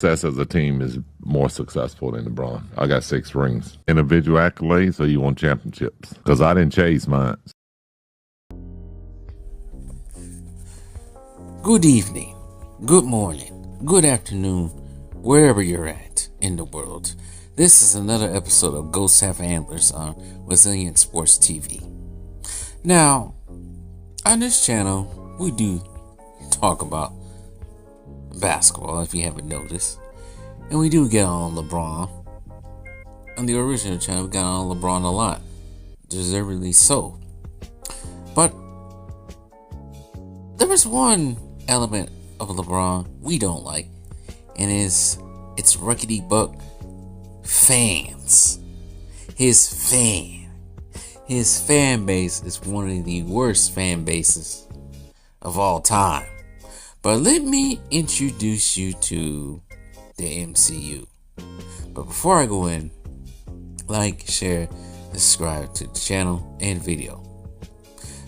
success as a team is more successful than LeBron. I got 6 rings. Individual accolades, or you want championships? Because I didn't chase mine. Good evening, good morning, good afternoon, wherever you're at in the world. This is another episode of Ghosts Have Antlers on Resilient Sports TV. Now, on this channel, we do talk about basketball, if you haven't noticed. And we do get on LeBron. On the original channel, we got on LeBron a lot. Deservedly so. But there is one element of LeBron we don't like, and it's Ruckety Buck fans. His fan base is one of the worst fan bases of all time. But let me introduce you to the MCU. But before I go in, like, share, subscribe to the channel and video.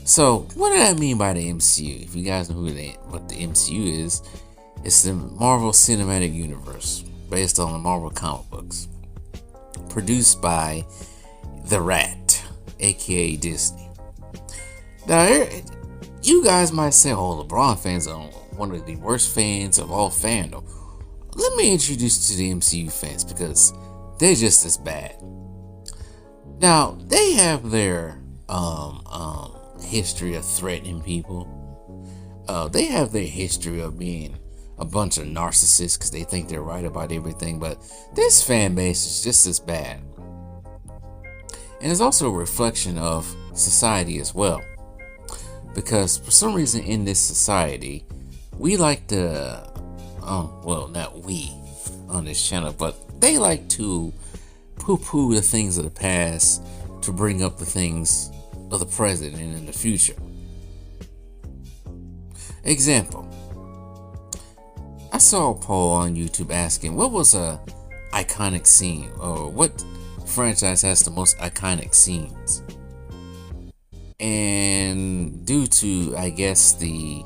So, what do I mean by the MCU? If you guys know what the MCU is, it's the Marvel Cinematic Universe, based on the Marvel comic books, produced by The Rat, aka Disney. Now, you guys might say, "Oh, LeBron fans are one of the worst fans of all fandom." Let me introduce you to the MCU fans, because they're just as bad. Now, they have their history of threatening people. They have their history of being a bunch of narcissists because they think they're right about everything. But this fan base is just as bad, and it's also a reflection of society as well. Because for some reason in this society, we like to, well, not we on this channel, but they like to poo-poo the things of the past to bring up the things of the present and in the future. Example, I saw a poll on YouTube asking what was a iconic scene, or what franchise has the most iconic scenes. And due to, I guess, the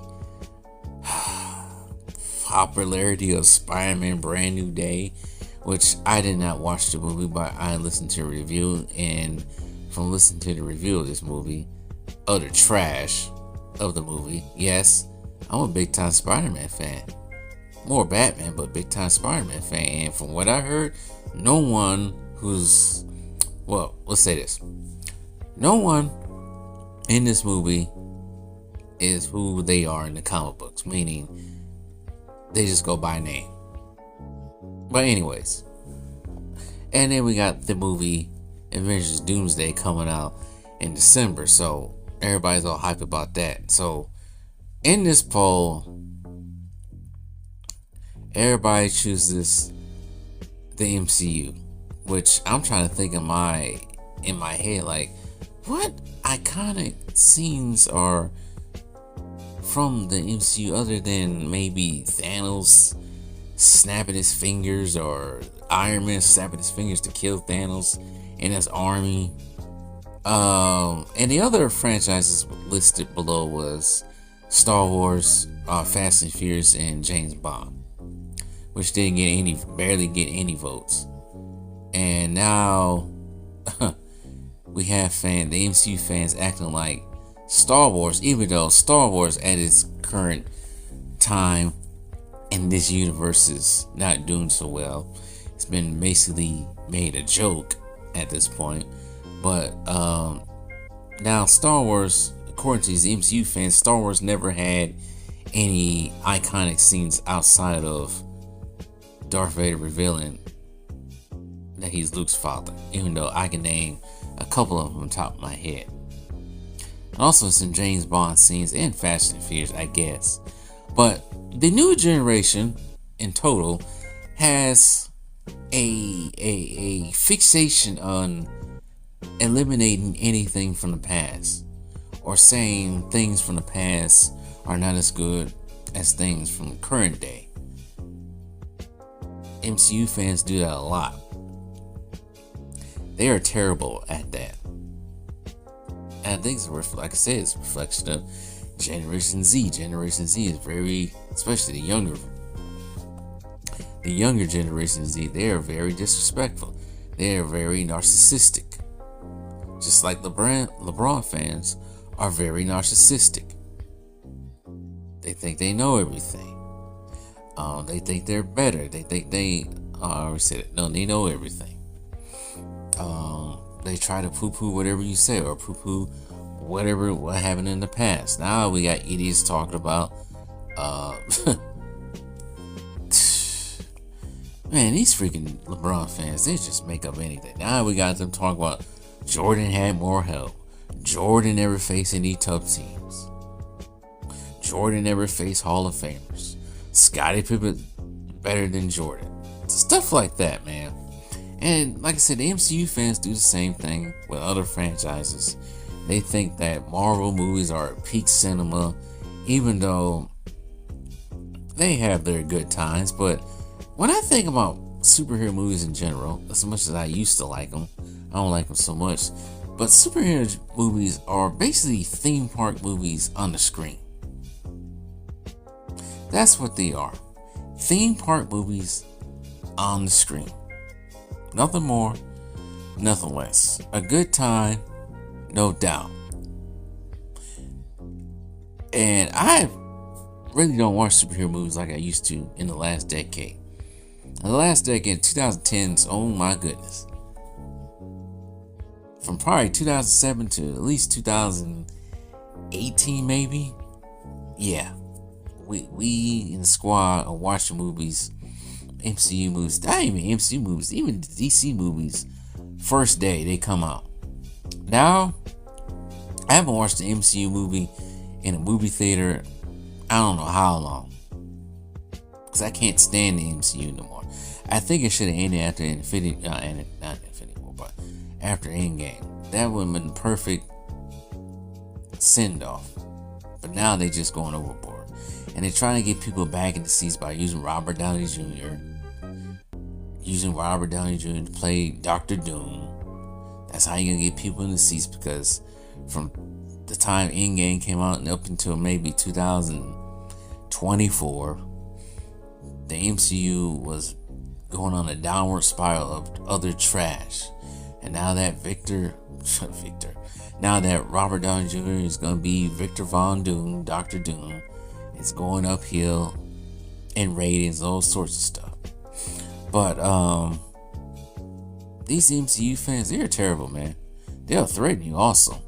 popularity of Spider-Man Brand New Day, which I did not watch the movie, but I listened to a review, and from listening to the review of this movie, utter trash of the movie, yes, I'm a big time Spider-Man fan. More Batman, but big time Spider-Man fan. And from what I heard, no one who's, well, let's say this, no one in this movie is who they are in the comic books, meaning they just go by name. But anyways, and then we got the movie Avengers Doomsday coming out in December, so everybody's all hyped about that. So in this poll, everybody chooses the MCU, which I'm trying to think in my head, like, what iconic scenes are from the MCU other than maybe Thanos snapping his fingers, or Iron Man snapping his fingers to kill Thanos and his army. And the other franchises listed below was Star Wars, Fast and Furious, and James Bond, which didn't barely get any votes. And now we have the MCU fans acting like Star Wars, even though Star Wars at its current time in this universe is not doing so well. It's been basically made a joke at this point. But now Star Wars, according to these MCU fans, Star Wars never had any iconic scenes outside of Darth Vader revealing that he's Luke's father, even though I can name a couple of them on top of my head. And also some James Bond scenes and Fast and Furious, I guess. But the new generation in total has a fixation on eliminating anything from the past, or saying things from the past are not as good as things from the current day. MCU fans do that a lot. They are terrible at that. And I think it's like I said, it's a reflection of Generation Z. Generation Z is very, especially the the younger Generation Z, they are very disrespectful. They are very narcissistic. Just like LeBron fans are very narcissistic. They think they know everything. They think they're better. They think I already said it. No, they know everything. They try to poo-poo whatever you say, or poo-poo what happened in the past. Now we got idiots talking about man, these freaking LeBron fans, they just make up anything. Now we got them talking about Jordan had more help. Jordan never faced any tough teams. Jordan never faced Hall of Famers. Scottie Pippen better than Jordan. Stuff like that, man. And like I said, the MCU fans do the same thing with other franchises. They think that Marvel movies are peak cinema, even though they have their good times. But when I think about superhero movies in general, as much as I used to like them, I don't like them so much. But superhero movies are basically theme park movies on the screen. That's what they are. Theme park movies on the screen. Nothing more, nothing less. A good time, no doubt. And I really don't watch superhero movies like I used to in the last decade. In the last decade, 2010s, oh my goodness. From probably 2007 to at least 2018 maybe. Yeah. We in the squad are watching movies, MCU movies, not even MCU movies, even DC movies, first day they come out. Now, I haven't watched the MCU movie in a movie theater, I don't know how long. Because I can't stand the MCU no more. I think it should have ended after after Endgame. That would have been the perfect send-off. But now they just going overboard. And they're trying to get people back in the seats by using Robert Downey Jr. Using Robert Downey Jr. to play Dr. Doom. That's how you're going to get people in the seats, because from the time Endgame came out and up until maybe 2024, the MCU was going on a downward spiral of other trash. And now that now that Robert Downey Jr. is going to be Victor Von Doom, Dr. Doom, it's going uphill in ratings, all sorts of stuff. But these MCU fans, they're terrible, man. They'll threaten you also.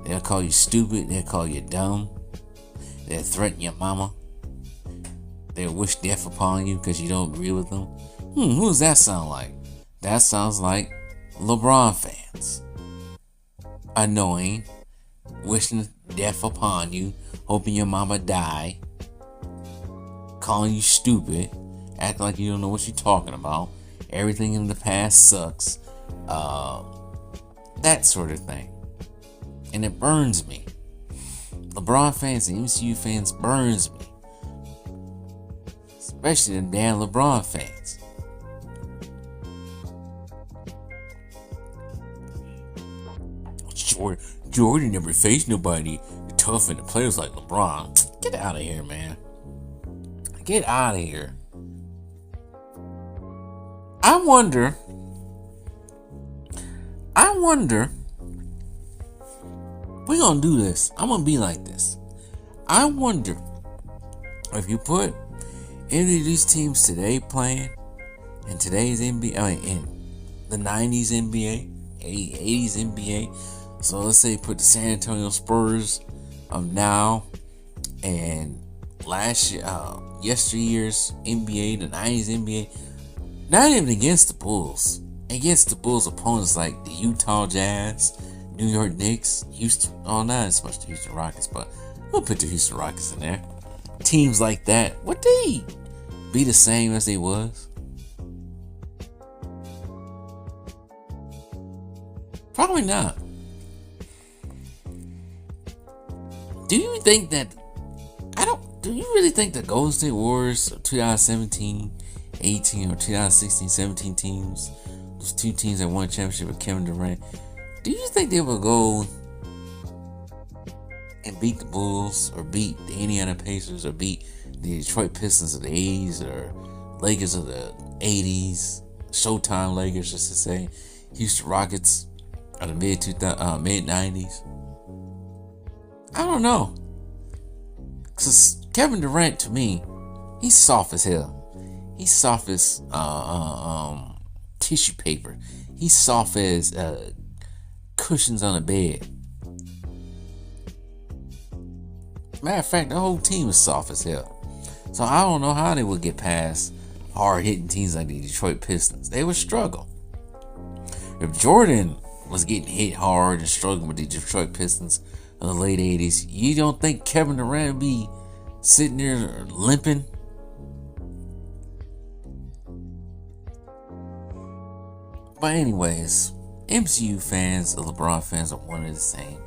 They'll call you stupid. They'll call you dumb. They'll threaten your mama. They'll wish death upon you because you don't agree with them. Who does that sound like? That sounds like LeBron fans. Annoying. Wishing death upon you. Hoping your mama die. Calling you stupid. Acting like you don't know what you're talking about. Everything in the past sucks. That sort of thing. And it burns me. LeBron fans and MCU fans burns me. Especially the damn LeBron fans. Jordan never faced nobody tough in the players like LeBron. Get out of here, man. Get out of here. I wonder. We're gonna do this. I'm gonna be like this. I wonder if you put any of these teams today playing in today's NBA, in the 90s NBA, 80s NBA. So let's say put the San Antonio Spurs of now and yesteryear's NBA, the 90s NBA, not even against the Bulls, against the Bulls opponents like the Utah Jazz, New York Knicks, Houston, not as much the Houston Rockets, but we'll put the Houston Rockets in there. Teams like that, would they be the same as they was? Probably not. Do you think that do you really think the Golden State Warriors of 2017, 18, or 2016, 17 teams, those two teams that won a championship with Kevin Durant, do you think they will go and beat the Bulls or beat the Indiana Pacers or beat the Detroit Pistons of the 80s or Lakers of the 80s, Showtime Lakers, just to say, Houston Rockets of the mid 90s. I don't know. Cause Kevin Durant, to me, he's soft as hell. He's soft as tissue paper. He's soft as cushions on a bed. Matter of fact, the whole team is soft as hell. So I don't know how they would get past hard-hitting teams like the Detroit Pistons. They would struggle. If Jordan was getting hit hard and struggling with the Detroit Pistons in the late 80s, you don't think Kevin Durant would be sitting there limping? But anyways, MCU fans and LeBron fans are one and the same.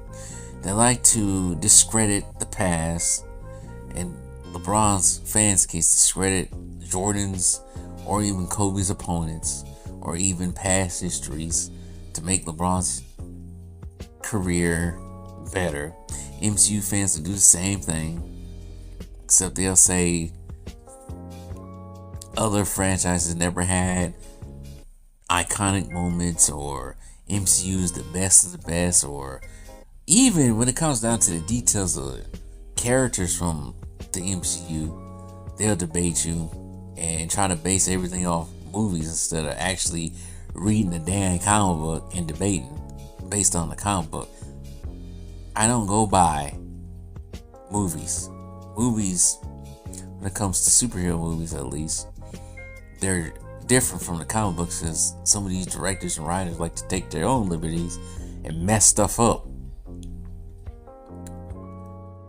They like to discredit the past, and LeBron's fans can discredit Jordan's or even Kobe's opponents, or even past histories to make LeBron's career better. MCU fans will do the same thing, except they'll say other franchises never had iconic moments, or MCU is the best of the best, or even when it comes down to the details of characters from the MCU, they'll debate you and try to base everything off movies instead of actually reading the damn comic book and debating based on the comic book. I don't go by movies. Movies, when it comes to superhero movies at least, they're different from the comic books, because some of these directors and writers like to take their own liberties and mess stuff up.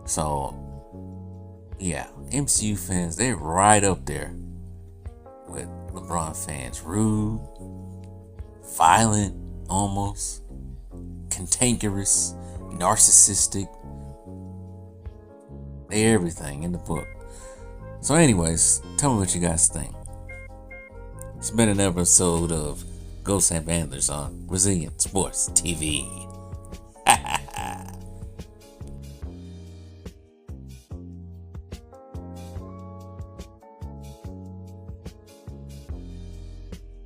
So yeah, MCU fans, they're right up there with LeBron fans. Rude, violent, almost cantankerous, narcissistic. They're everything in the book. So anyways, tell me what you guys think. It's been an episode of Ghosts and Bandlers on Resilient Sports TV.